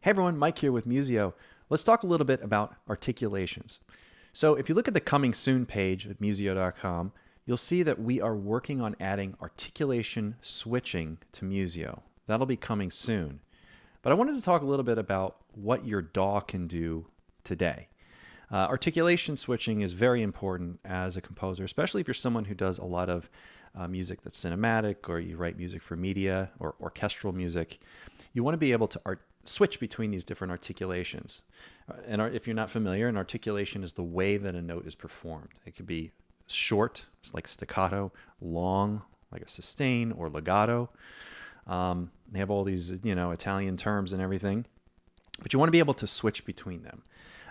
Hey everyone, Mike here with Musio. Let's talk a little bit about articulations. So if you look at the coming soon page at musio.com, you'll see that we are working on adding articulation switching to Musio. That'll be coming soon. But I wanted to talk a little bit about what your DAW can do today. Articulation switching is very important as a composer, especially if you're someone who does a lot of music that's cinematic, or you write music for media or orchestral music. You want to be able to switch between these different articulations. And if you're not familiar, an articulation is the way that a note is performed. It could be short, like staccato, long, like a sustain or legato. They have all these, Italian terms and everything. But you want to be able to switch between them.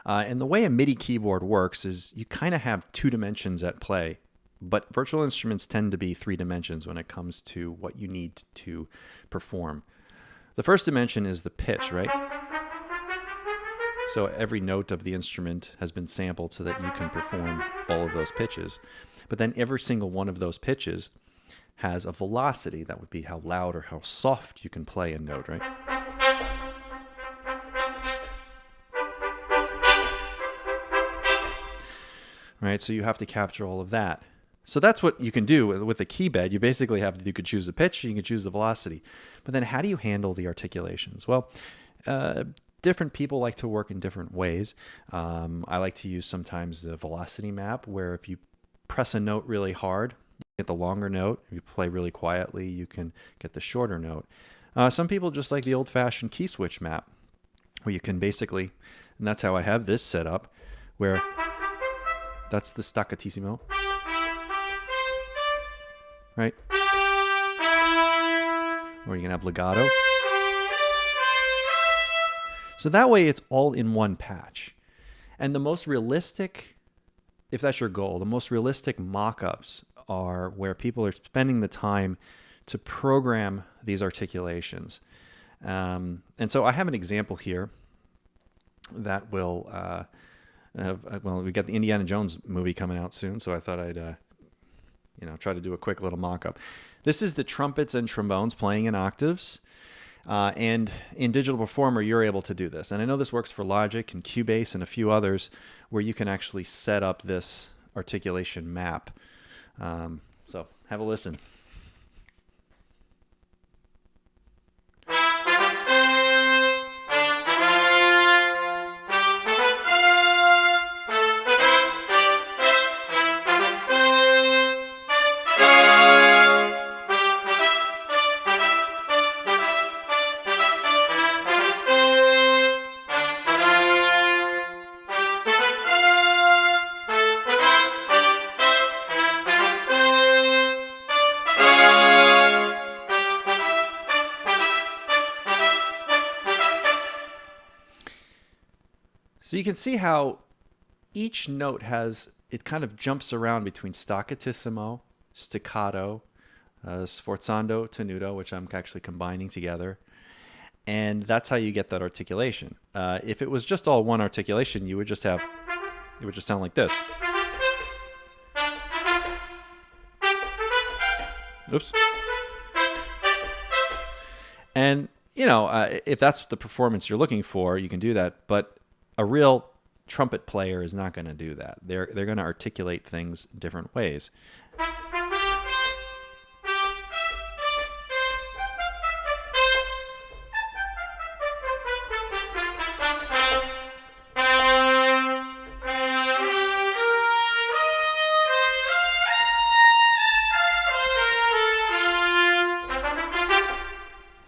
And the way a MIDI keyboard works is you kind of have two dimensions at play, but virtual instruments tend to be three dimensions when it comes to what you need to perform. The first dimension is the pitch, right? So every note of the instrument has been sampled so that you can perform all of those pitches. But then every single one of those pitches has a velocity. That would be how loud or how soft you can play a note, right? Right, so you have to capture all of that. So that's what you can do with a key bed. You basically you could choose the pitch, you can choose the velocity. But then how do you handle the articulations? Well, different people like to work in different ways. I like to use sometimes the velocity map, where if you press a note really hard, you get the longer note. If you play really quietly, you can get the shorter note. Some people just like the old-fashioned key switch map, where you can basically, and that's how I have this set up, where that's the staccatissimo, right? Or you can have legato. So that way it's all in one patch. And the most realistic, if that's your goal, the most realistic mock-ups are where people are spending the time to program these articulations. And so I have an example here that will... well, we got the Indiana Jones movie coming out soon, so I thought I'd, try to do a quick little mock-up. This is the trumpets and trombones playing in octaves, and in Digital Performer, you're able to do this. And I know this works for Logic and Cubase and a few others, where you can actually set up this articulation map. So have a listen. So you can see how each note it kind of jumps around between staccatissimo, staccato, sforzando, tenuto, which I'm actually combining together. And that's how you get that articulation. If it was just all one articulation, it would just sound like this. Oops. And, if that's the performance you're looking for, you can do that. But a real trumpet player is not going to do that. They're going to articulate things different ways.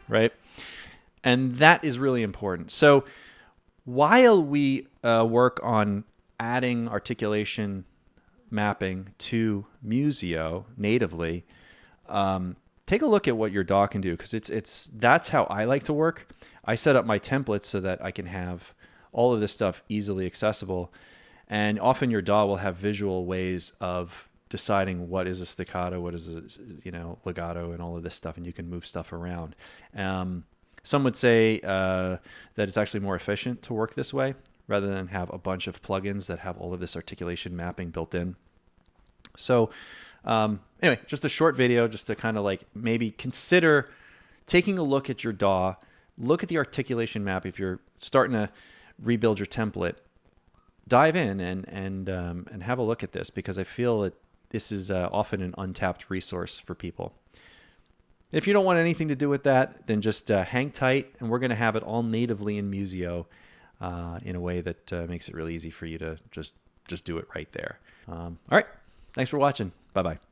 Right? And that is really important. So while we work on adding articulation mapping to Musio natively, take a look at what your DAW can do, because that's how I like to work. I set up my templates so that I can have all of this stuff easily accessible, and often your DAW will have visual ways of deciding what is a staccato, what is a legato, and all of this stuff, and you can move stuff around. Some would say that it's actually more efficient to work this way rather than have a bunch of plugins that have all of this articulation mapping built in. So anyway, just a short video just to kind of like maybe consider taking a look at your DAW, look at the articulation map. If you're starting to rebuild your template, dive in and have a look at this, because I feel that this is often an untapped resource for people. If you don't want anything to do with that, then just hang tight, and we're going to have it all natively in Musio in a way that makes it really easy for you to just do it right there. All right. Thanks for watching. Bye-bye.